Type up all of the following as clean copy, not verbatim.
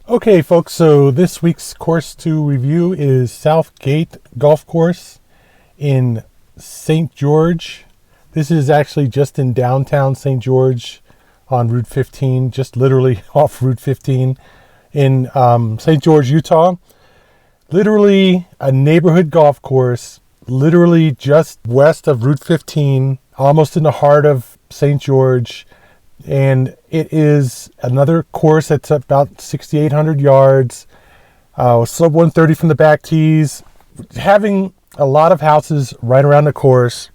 Okay, folks, so this week's course to review is Southgate Golf Course in St. George. This is actually just in downtown St. George on Route 15, just literally off Route 15 in St. George, Utah. Literally a neighborhood golf course, literally just west of Route 15, almost in the heart of St. George. And it is another course that's about 6,800 yards, sub 130 from the back tees, having a lot of houses right around the course.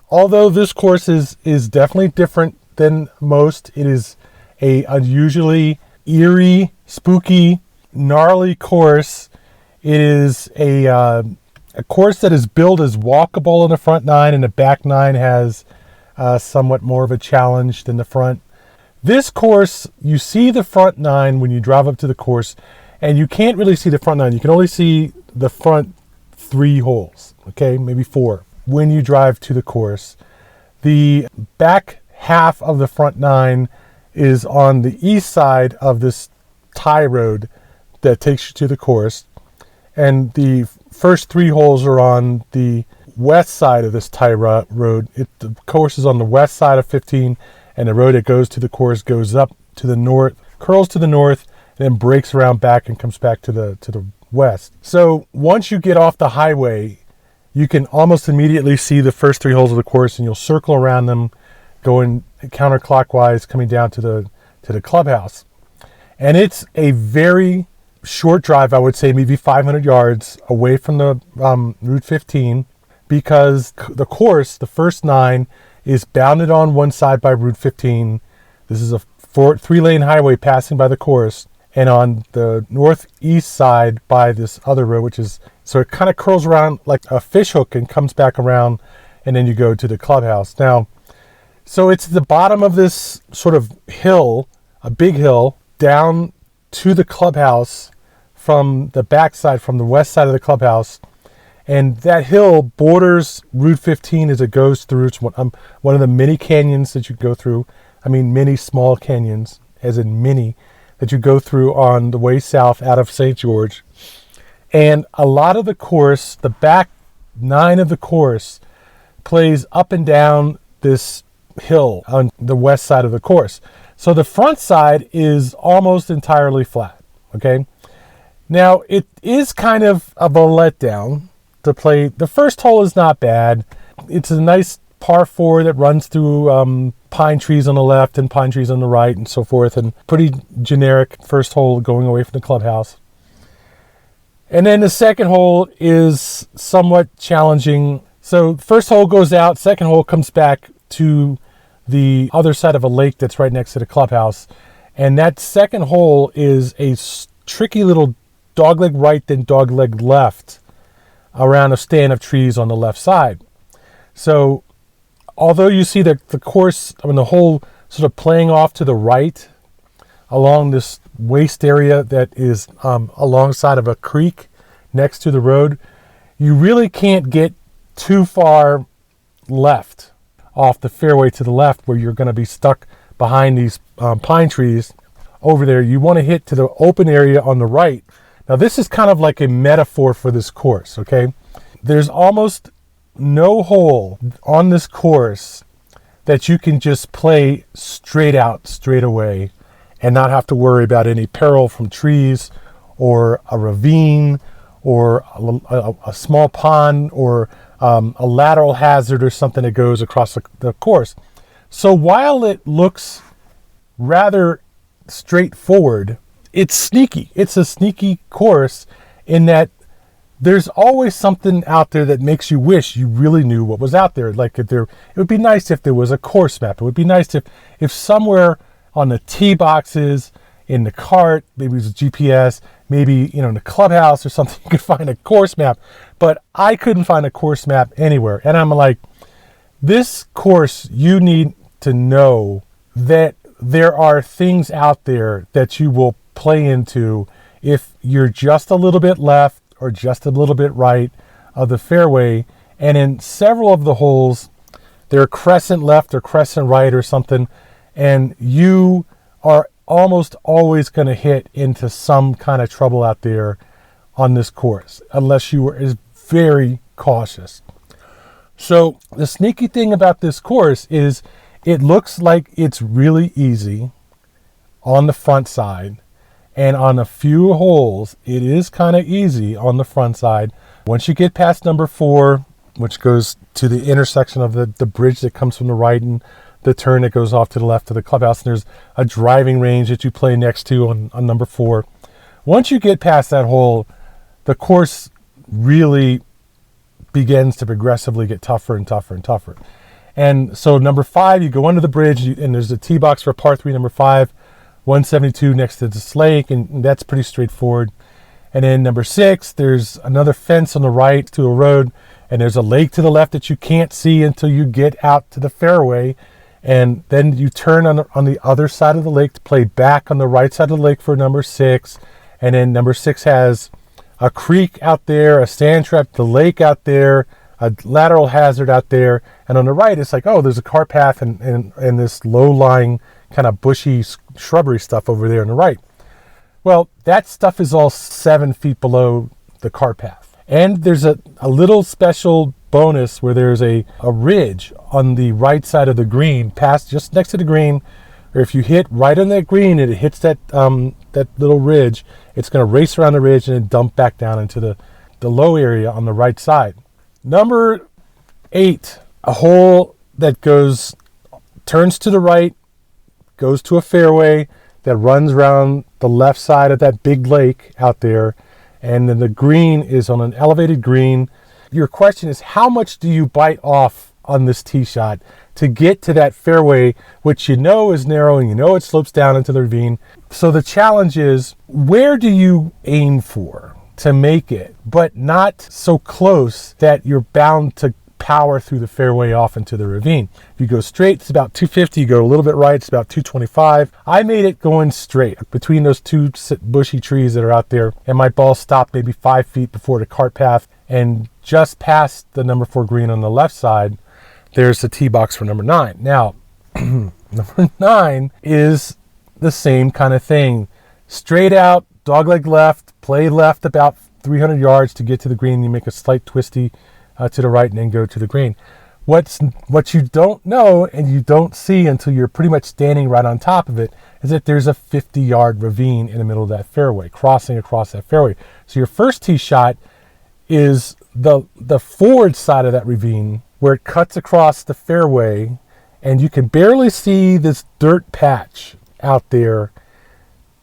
Although this course is definitely different than most, it is a unusually eerie, spooky, gnarly course. It is a course that is billed as walkable in the front nine, and the back nine has somewhat more of a challenge than the front. This course, you see the front nine when you drive up to the course, and you can't really see the front nine. You can only see the front three holes, okay, maybe four, when you drive to the course. The back half of the front nine is on the east side of this tie road that takes you to the course, and the first three holes are on the west side of this tie road. The course is on the west side of 15, and the road that goes to the course goes up to the north, curls to the north, and then breaks around back and comes back to the west. So once you get off the highway, you can almost immediately see the first three holes of the course, and you'll circle around them, going counterclockwise, coming down to the clubhouse. And it's a very short drive, I would say maybe 500 yards away from the Route 15, because the course, the first nine, is bounded on one side by Route 15. This is a three-lane highway passing by the course, and on the northeast side by this other road, so it kind of curls around like a fish hook and comes back around, and then you go to the clubhouse. Now, so it's the bottom of this sort of hill, a big hill, down to the clubhouse from the backside, from the west side of the clubhouse. And that hill borders Route 15 as it goes through. It's one of the many canyons that you go through. I mean, many small canyons, as in many, that you go through on the way south out of St. George. And a lot of the course, the back nine of the course, plays up and down this hill on the west side of the course. So the front side is almost entirely flat, okay? Now, it is kind of a letdown to play. The first hole is not bad. It's a nice par 4 that runs through pine trees on the left and pine trees on the right and so forth, and pretty generic first hole going away from the clubhouse. And then the second hole is somewhat challenging. So first hole goes out, second hole comes back to the other side of a lake that's right next to the clubhouse, and that second hole is a tricky little dogleg right then dogleg left around a stand of trees on the left side. So although you see the course, the hole sort of playing off to the right along this waste area that is alongside of a creek next to the road, you really can't get too far left off the fairway to the left where you're going to be stuck behind these pine trees over there. You want to hit to the open area on the right. Now, this is kind of like a metaphor for this course, okay? There's almost no hole on this course that you can just play straight out, straight away, and not have to worry about any peril from trees or a ravine or a small pond or a lateral hazard or something that goes across the course. So while it looks rather straightforward, it's sneaky. It's a sneaky course in that there's always something out there that makes you wish you really knew what was out there. Like it would be nice if there was a course map. It would be nice if somewhere on the tee boxes, in the cart, maybe it was a GPS, maybe in the clubhouse or something, you could find a course map. But I couldn't find a course map anywhere. And I'm like, this course, you need to know that there are things out there that you will play into if you're just a little bit left or just a little bit right of the fairway. And in several of the holes, they're crescent left or crescent right or something, and you are almost always going to hit into some kind of trouble out there on this course, unless you are very cautious. So the sneaky thing about this course is it looks like it's really easy on the front side, and on a few holes it is kind of easy on the front side. Once you get past number 4, which goes to the intersection of the bridge that comes from the right and the turn that goes off to the left of the clubhouse, and there's a driving range that you play next to on number 4. Once you get past that hole, the course really begins to progressively get tougher and tougher and tougher. And so number 5, you go under the bridge, and there's a tee box for par 3, number 5, 172 next to this lake, and that's pretty straightforward. And then number 6, there's another fence on the right to a road, and there's a lake to the left that you can't see until you get out to the fairway. And then you turn on the other side of the lake to play back on the right side of the lake for number 6. And then number 6 has a creek out there, a sand trap, the lake out there, a lateral hazard out there. And on the right, it's like, oh, there's a cart path and this low-lying kind of bushy shrubbery stuff over there on the right. Well, that stuff is all 7 feet below the cart path. And there's a little special bonus where there's a ridge on the right side of the green, past just next to the green, or if you hit right on that green and it hits that little ridge, it's going to race around the ridge and then dump back down into the low area on the right side. Number 8, a hole that turns to the right, goes to a fairway that runs around the left side of that big lake out there, and then the green is on an elevated green. Your question is, how much do you bite off on this tee shot to get to that fairway, which you know is narrow and you know it slopes down into the ravine? So the challenge is, where do you aim for to make it, but not so close that you're bound to power through the fairway off into the ravine? If you go straight, it's about 250. You go a little bit right, it's about 225. I made it going straight between those 2 bushy trees that are out there, and my ball stopped maybe 5 feet before the cart path, and just past the number 4 green on the left side, there's the tee box for number 9. Now, number 9 is the same kind of thing. Straight out, dogleg left, play left about 300 yards to get to the green. You make a slight twisty to the right and then go to the green. What you don't know and you don't see until you're pretty much standing right on top of it is that there's a 50-yard ravine in the middle of that fairway, crossing across that fairway. So your first tee shot is the forward side of that ravine where it cuts across the fairway, and you can barely see this dirt patch out there.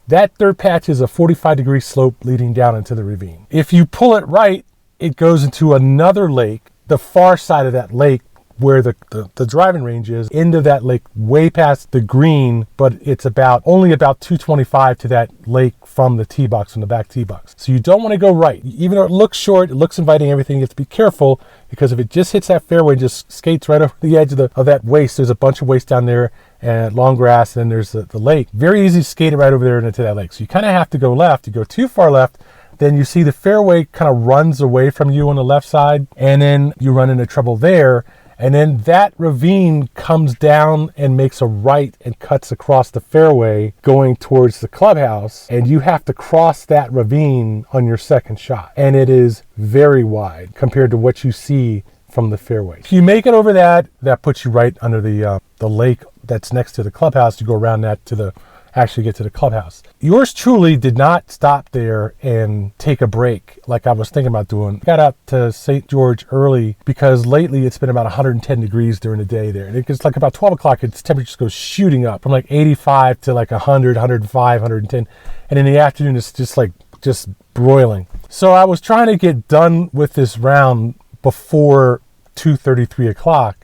That dirt patch is a 45-degree slope leading down into the ravine. If you pull it right, it goes into another lake, the far side of that lake where the driving range is, into that lake way past the green, but it's only about 225 to that lake from the tee box, from the back tee box. So you don't want to go right. Even though it looks short, it looks inviting, everything, you have to be careful, because if it just hits that fairway and just skates right over the edge of that waste, there's a bunch of waste down there and long grass, and then there's the lake. Very easy to skate it right over there and into that lake. So you kind of have to go left. You go too far left, then you see the fairway kind of runs away from you on the left side, and then you run into trouble there. And then that ravine comes down and makes a right and cuts across the fairway going towards the clubhouse. And you have to cross that ravine on your second shot. And it is very wide compared to what you see from the fairway. If you make it over that puts you right under the lake that's next to the clubhouse. You go around that to actually get to the clubhouse. Yours truly did not stop there and take a break like I was thinking about doing. Got up to St. George early because lately it's been about 110 degrees during the day there. And it gets like about 12 o'clock, its temperature just goes shooting up from like 85 to like 100, 105, 110. And in the afternoon, it's just broiling. So I was trying to get done with this round before 2:30, 3 o'clock.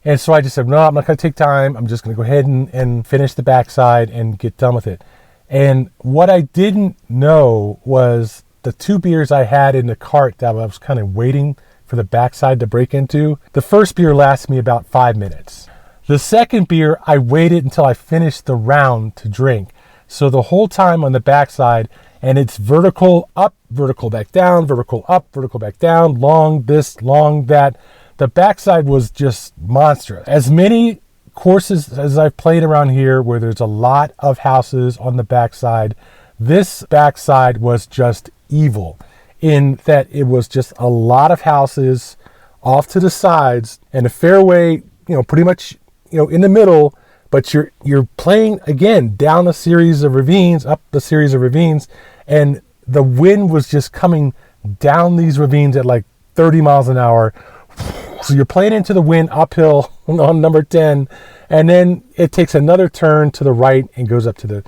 And so I just said, no, I'm not going to take time. I'm just going to go ahead and finish the backside and get done with it. And what I didn't know was the 2 beers I had in the cart that I was kind of waiting for the backside to break into. The first beer lasted me about 5 minutes. The second beer, I waited until I finished the round to drink. So the whole time on the backside, and it's vertical up, vertical back down, vertical up, vertical back down, long this, long that. The backside was just monstrous. As many courses, as I've played around here, where there's a lot of houses on the backside, this backside was just evil in that it was just a lot of houses off to the sides and a fairway, pretty much, in the middle, but you're playing again down a series of ravines, up the series of ravines, and the wind was just coming down these ravines at like 30 miles an hour. So you're playing into the wind uphill on number 10, and then it takes another turn to the right and goes up to the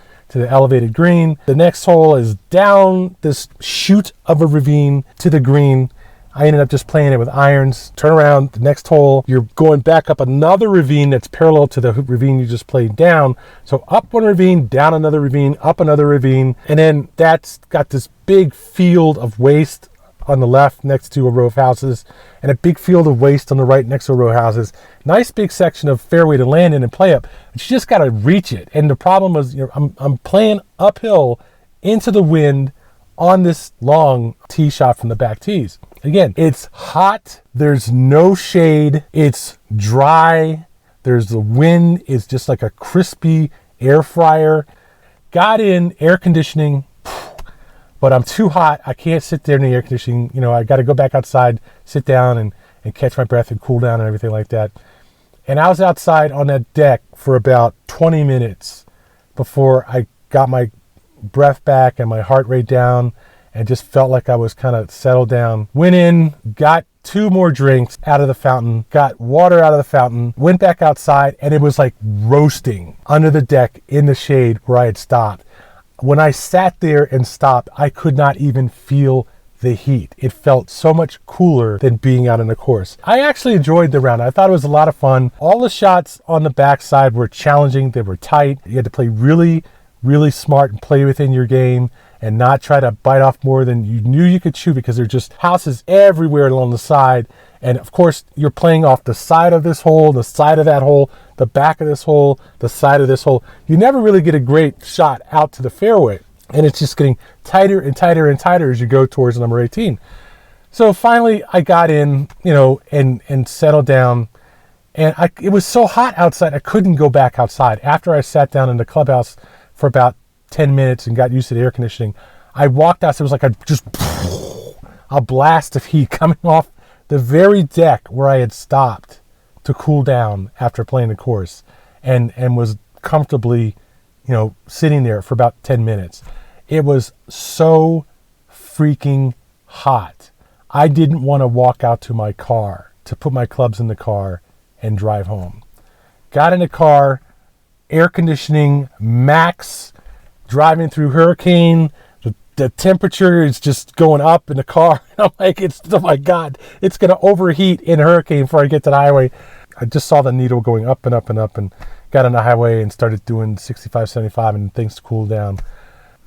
elevated green. The next hole is down this chute of a ravine to the green. I ended up just playing it with irons. Turn around, the next hole, you're going back up another ravine that's parallel to the ravine you just played down. So up one ravine, down another ravine, up another ravine, and then that's got this big field of waste on the left next to a row of houses, and a big field of waste on the right next to a row of houses. Nice big section of fairway to land in and play up, but you just got to reach it. And the problem was, I'm playing uphill into the wind on this long tee shot from the back tees. Again, it's hot. There's no shade. It's dry. There's the wind. It's just like a crispy air fryer. Got in air conditioning, but I'm too hot. I can't sit there in the air conditioning. I got to go back outside, sit down and catch my breath and cool down and everything like that. And I was outside on that deck for about 20 minutes before I got my breath back and my heart rate down and just felt like I was kind of settled down. Went in, got 2 more drinks out of the fountain, got water out of the fountain, went back outside, and it was like roasting under the deck in the shade where I had stopped. When I sat there and stopped, I could not even feel the heat. It felt so much cooler than being out on the course. I actually enjoyed the round. I thought it was a lot of fun. All the shots on the backside were challenging. They were tight. You had to play really, really smart and play within your game and not try to bite off more than you knew you could shoot, because there's just houses everywhere along the side. And of course, you're playing off the side of this hole, the side of that hole, the back of this hole, the side of this hole. You never really get a great shot out to the fairway. And it's just getting tighter and tighter and tighter as you go towards number 18. So finally, I got in, and settled down. And it was so hot outside, I couldn't go back outside. After I sat down in the clubhouse for about 10 minutes and got used to the air conditioning, I walked out. So it was like a blast of heat coming off the very deck where I had stopped to cool down after playing the course, and was comfortably, sitting there for about 10 minutes. It was so freaking hot. I didn't want to walk out to my car to put my clubs in the car and drive home. Got in the car, air conditioning max, driving through hurricane. The temperature is just going up in the car. I'm like, oh my God, it's going to overheat in hurricane before I get to the highway. I just saw the needle going up and up and up, and got on the highway and started doing 65, 75, and things cooled down.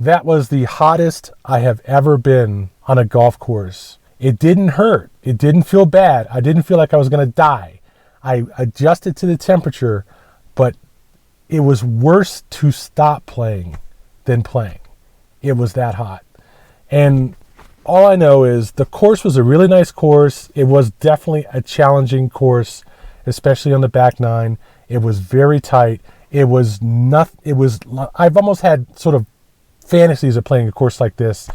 That was the hottest I have ever been on a golf course. It didn't hurt. It didn't feel bad. I didn't feel like I was going to die. I adjusted to the temperature, but it was worse to stop playing than playing. It was that hot. And all I know is the course was a really nice course. It was definitely a challenging course, especially on the back nine. It was very tight. I've almost had sort of fantasies of playing a course like this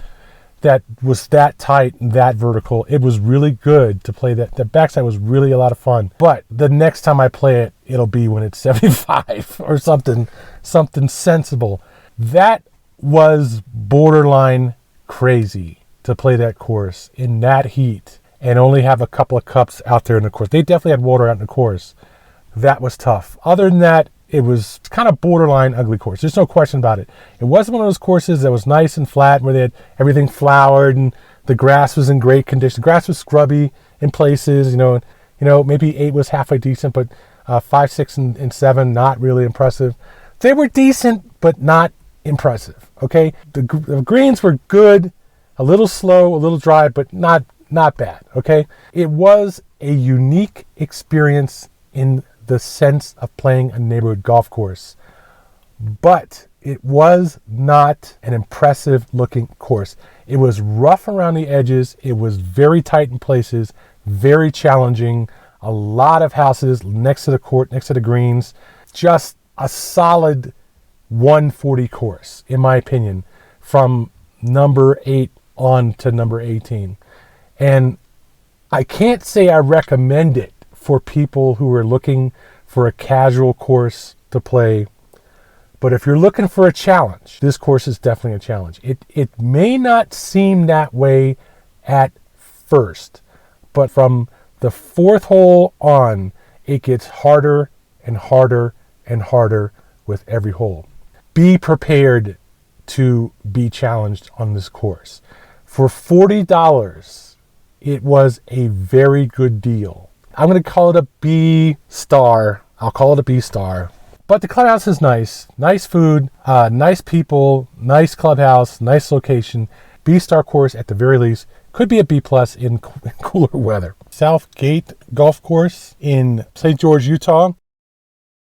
that was that tight and that vertical. It was really good to play that. The backside was really a lot of fun. But the next time I play it, it'll be when it's 75 or something sensible. That was borderline crazy to play that course in that heat and only have a couple of cups out there in the course. They definitely had water out in the course. That was tough. Other than that, it was kind of borderline ugly course. There's no question about it. It wasn't one of those courses that was nice and flat where they had everything flowered and the grass was in great condition. The grass was scrubby in places, maybe 8 was halfway decent, but 5, 6, and 7, not really impressive. They were decent, but not impressive. Okay. The greens were good, a little slow, a little dry, but not bad. Okay. It was a unique experience in the sense of playing a neighborhood golf course, but it was not an impressive looking course. It was rough around the edges. It was very tight in places, very challenging. A lot of houses next to the court, next to the greens. just a solid 140 course, in my opinion, from number 8 on to number 18. And I can't say I recommend it for people who are looking for a casual course to play. But if you're looking for a challenge, this course is definitely a challenge. It may not seem that way at first, but from the 4th hole on, it gets harder and harder and harder with every hole. Be prepared to be challenged on this course. For $40, it was a very good deal. I'm going to call it a B star. I'll call it a B star. But the clubhouse is nice. Nice food, nice people, nice clubhouse, nice location. B star course at the very least. Could be a B plus in cooler weather. Southgate Golf Course in St. George, Utah.